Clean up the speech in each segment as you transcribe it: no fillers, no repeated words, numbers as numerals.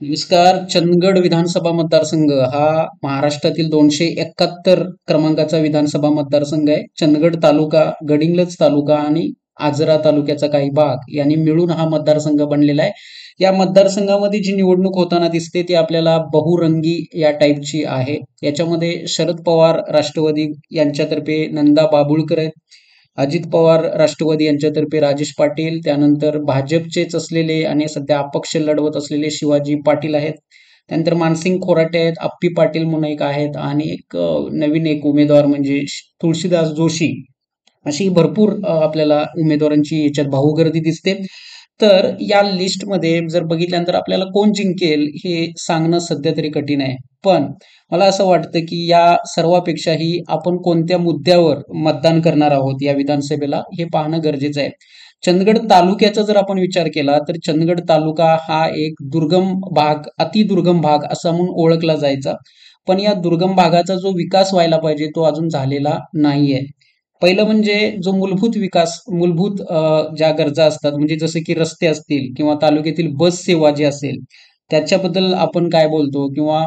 नमस्कार. चंदगड विधानसभा मतदारसंघ हा महाराष्ट्रातील 271 क्रमांकाचा विधानसभा मतदारसंघ आहे. चंदगड तालुका, गडिंग्लज तालुका आणि आजरा तालुक्याचा काही भाग यांनी मिळून हा मतदारसंघ बनलेला आहे. या मतदारसंघामध्ये जी निवडणूक होताना दिसते ती आपल्याला बहुरंगी या टाईपची आहे. याच्यामध्ये शरद पवार राष्ट्रवादी यांच्यातर्फे नंदा बाबुळकर आहेत. अजित पवार राष्ट्रवादी यांच्यातर्फे राजेश पाटील, त्यानंतर भाजपचेच असलेले आणि सध्या अपक्ष लढवत असलेले शिवाजी पाटील आहेत. त्यानंतर मानसिंग खोराटे आहेत, अप्पी पाटील म्हणून एक आहेत आणि नवीन एक उमेदवार म्हणजे तुळशीदास जोशी. अशी भरपूर आपल्याला उमेदवारांची याच्यात भाऊगर्दी दिसते. तर या लिस्टमध्ये जर बघितल्यानंतर आपल्याला कोण जिंकेल हे सांगणं सध्या तरी कठीण आहे. पण मला असं वाटतं की या सर्वापेक्षाही आपण कोणत्या मुद्द्यावर मतदान करणार आहोत या विधानसभेला हे पाहणं गरजेचं आहे. चंदगड तालुक्याचा जर आपण विचार केला तर चंदगड तालुका हा एक दुर्गम भाग, अतिदुर्गम भाग असा म्हणून ओळखला जायचा. पण या दुर्गम भागाचा जो विकास व्हायला पाहिजे तो अजून झालेला नाहीये. पहिलं म्हणजे जो मूलभूत विकास, मूलभूत ज्या गरजा असतात म्हणजे जसे की रस्ते असतील किंवा तालुक्यातील बस सेवा जी असेल त्याच्याबद्दल आपण काय बोलतो, किंवा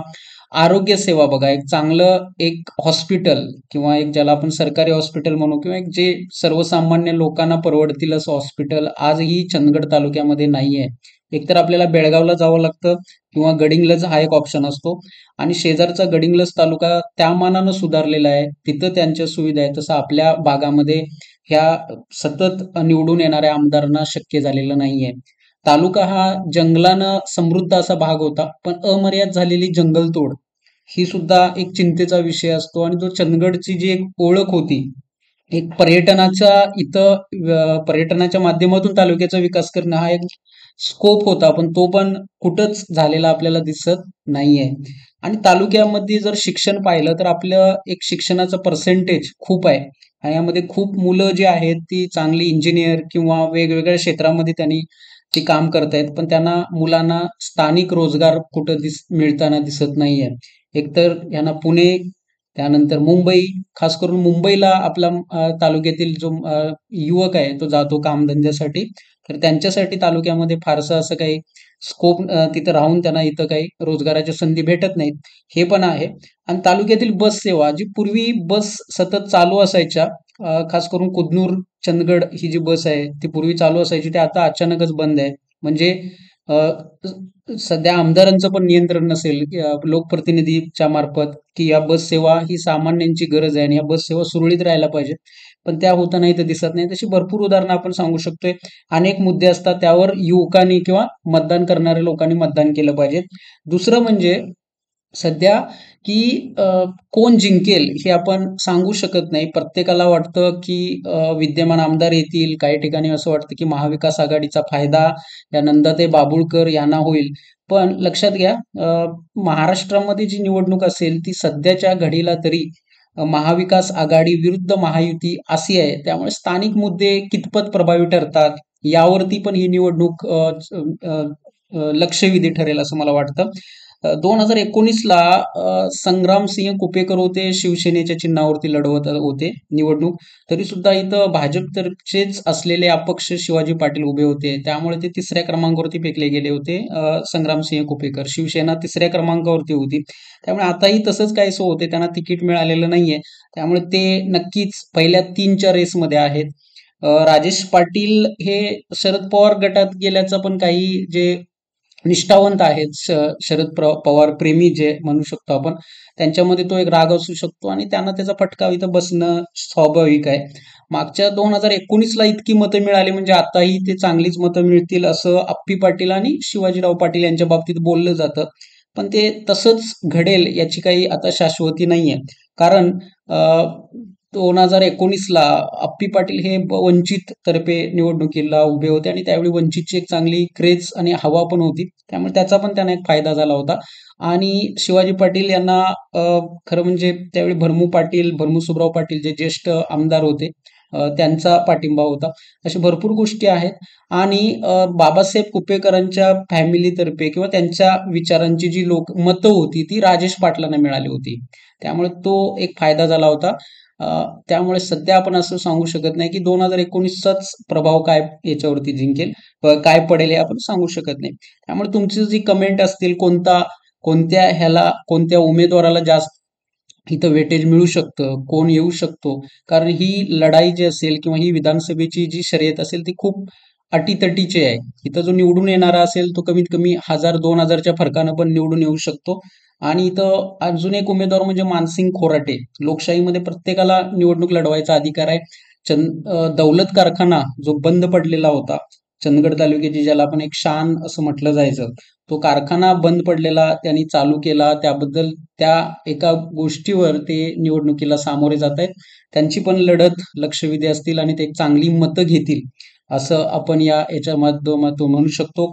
आरोग्य सेवा बघा, एक चांगलं एक हॉस्पिटल किंवा एक ज्याला आपण सरकारी हॉस्पिटल म्हणू किंवा एक जे सर्वसामान्य लोकांना परवडतील असं हॉस्पिटल आजही चंदगड तालुक्यामध्ये नाहीये. एकतर आपल्याला बेळगावला जावं लागतं किंवा गडिंग्लज हा एक ऑप्शन असतो आणि शेजारचा गडिंग्लज तालुका त्या मानानं सुधारलेला आहे, तिथं त्यांच्या सुविधा आहे. तसं आपल्या भागामध्ये ह्या सतत निवडून येणाऱ्या आमदारांना शक्य झालेलं नाहीये. तालुका हा जंगलानं समृद्ध असा भाग होता, पण अमर्याद झालेली जंगलतोड ही सुद्धा एक चिंतेचा विषय असतो. आणि जो चंदगडची जी एक ओळख होती, एक पर्यटनाच्या माध्यमातून तालुक्याचा विकास करणं हा एक स्कोप होता, पण तो पण कुठंच झालेला आपल्याला दिसत नाहीये. आणि तालुक्यामध्ये जर शिक्षण पाहिलं तर आपलं एक शिक्षणाचं पर्सेंटेज खूप आहे आणि यामध्ये खूप मुलं जी आहेत ती चांगली इंजिनियर किंवा वेगवेगळ्या क्षेत्रामध्ये त्यांनी ते काम करतायत, पण त्यांना मुलांना स्थानिक रोजगार कुठं मिळताना दिसत नाहीये. एकतर यांना पुणे, त्यानंतर मुंबई, खास करून मुंबईला आपला तालुक्यातील जो युवक आहे तो जातो कामधंद्यासाठी. तर त्यांच्यासाठी तालुक्यामध्ये फारसं असं काही स्कोप, तिथं राहून त्यांना इथं काही रोजगाराच्या संधी भेटत नाहीत, हे पण आहे. आणि तालुक्यातील बस सेवा, जी पूर्वी बस सतत चालू असायच्या, खास करून कुदनूर चंदगड ही जी बस आहे ती पूर्वी चालू असायची, ती आता अचानकच बंद आहे. म्हणजे अ, सध्या आमदारांचं पण नियंत्रण नसेल लोकप्रतिनिधीच्या मार्फत, की या बस सेवा ही सामान्यांची गरज आहे आणि या बस सेवा सुरळीत राहायला पाहिजे, पण त्या होताना इथं दिसत नाही. तशी भरपूर उदाहरणं आपण सांगू शकतोय. अनेक मुद्दे असतात त्यावर युवकांनी किंवा मतदान करणाऱ्या लोकांनी मतदान केलं पाहिजे. दुसरं म्हणजे सध्या की कोण जिंकेल हे आपण सांगू शकत नाही. प्रत्येकाला वाटतं की विद्यमान आमदार येतील, काही ठिकाणी असं वाटतं की महाविकास आघाडीचा फायदा या नंदाताई बाबुळकर यांना होईल. पण लक्षात घ्या, महाराष्ट्रामध्ये जी निवडणूक असेल ती सध्याच्या घडीला तरी महाविकास आघाडी विरुद्ध महायुती अशी आहे. त्यामुळे स्थानिक मुद्दे कितपत प्रभावी ठरतात यावरती पण ही निवडणूक लक्षवेधी ठरेल असं मला वाटतं. 2019ला संग्रामसिंह कुपेकर होते, शिवसेनेच्या चिन्हावरती लढवत होते निवडणूक. तरी सुद्धा इथं भाजपतर्फेच असलेले अपक्ष शिवाजी पाटील उभे होते, त्यामुळे ते तिसऱ्या क्रमांकावरती फेकले गेले होते. संग्रामसिंह कुपेकर, शिवसेना तिसऱ्या क्रमांकावरती होती. त्यामुळे आताही तसंच काहीसं होते, त्यांना तिकीट मिळालेलं नाहीये. त्यामुळे ते नक्कीच पहिल्या 3च्या रेसमध्ये आहेत. राजेश पाटील हे शरद पवार गटात गेल्याचं पण काही जे निष्ठावंत आहेत, पवार प्रेमी जे म्हणू शकतो आपण, त्यांच्यामध्ये तो एक राग असू शकतो आणि त्यांना त्याचा फटका इथं बसणं स्वाभाविक आहे. मागच्या 2019ला इतकी मतं मिळाली म्हणजे आताही ते चांगलीच मतं मिळतील असं अप्पी पाटील आणि शिवाजीराव पाटील यांच्या बाबतीत बोललं जातं. पण ते तसंच घडेल याची काही आता शाश्वती नाहीये. कारण 2019ला अप्पी पाटील हे वंचित तर्फे निवडणुकीला उभे होते आणि त्यावेळी वंचितची एक चांगली क्रेज आणि हवा पण होती, त्यामुळे त्याचा पण त्यांना एक फायदा झाला होता. आणि शिवाजी पाटील यांना खरं म्हणजे त्यावेळी भरमू सुब्राव पाटील जे ज्येष्ठ आमदार होते त्यांचा पाठिंबा होता. अशा भरपूर गोष्टी आहेत. आणि बाबासाहेब कुपेकरांच्या फॅमिलीतर्फे किंवा त्यांच्या विचारांची जी मतं होती ती राजेश पाटलांना मिळाली होती, त्यामुळे तो एक फायदा झाला होता. त्यामुळे सध्या आपण असं सांगू शकत नाही की 2019चाच प्रभाव काय याच्यावरती जिंकेल, काय पडेल हे आपण सांगू शकत नाही. त्यामुळे तुमची जी कमेंट असतील, कोणत्या उमेदवाराला जास्त इथं वेटेज मिळू शकतं, कोण येऊ शकतो, कारण ही लढाई जी असेल किंवा ही विधानसभेची जी शर्यत असेल ती खूप अटीतटीची आहे. इथं जो निवडून येणारा असेल तो कमीत कमी 1000-2000च्या फरकानं पण निवडून येऊ शकतो. आणि इथं अजून एक उमेदवार म्हणजे मानसिंग खोराटे. लोकशाहीमध्ये प्रत्येकाला निवडणूक लढवायचा अधिकार आहे. दौलत कारखाना जो बंद पडलेला होता, चंदगड तालुक्याची, ज्याला आपण एक शान असं म्हटलं जायचं, तो कारखाना बंद पडलेला त्यांनी चालू केला. त्याबद्दल त्या एका गोष्टीवर ते निवडणुकीला सामोरे जात आहेत. त्यांची पण लढत लक्षवेधी असतील आणि ते एक चांगली मतं घेतील असं आपण याच्या माध्यमातून म्हणू शकतो.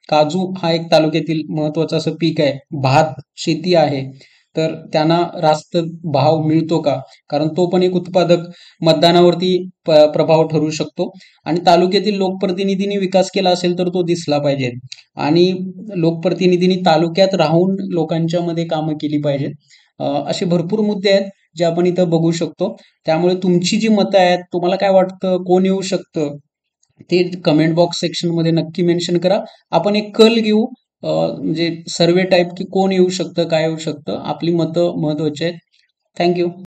काजू हा एक तालुक्यातील महत्वाचं असं पीक आहे. भात शेती आहे, तर त्यांना रास्त भाव मिळतो का? कारण तो पण एक उत्पादक मतदानावरती प्रभाव ठरू शकतो. आणि तालुक्यातील लोकप्रतिनिधींनी विकास केला असेल तर तो दिसला पाहिजे. आणि लोकप्रतिनिधींनी तालुक्यात राहून लोकांच्या मध्ये कामं केली पाहिजेत. असे भरपूर मुद्दे आहेत जे आपण इथं बघू शकतो. त्यामुळे तुमची जी मतं आहेत, तुम्हाला काय वाटतं, कोण येऊ शकतं, ते कमेंट बॉक्स सेक्शनमध्ये नक्की मेन्शन करा. आपण एक कल घेऊ, म्हणजे सर्वे टाईप, की कोण येऊ शकतं, काय येऊ शकतं. आपली मतं महत्वाची आहेत. थँक्यू.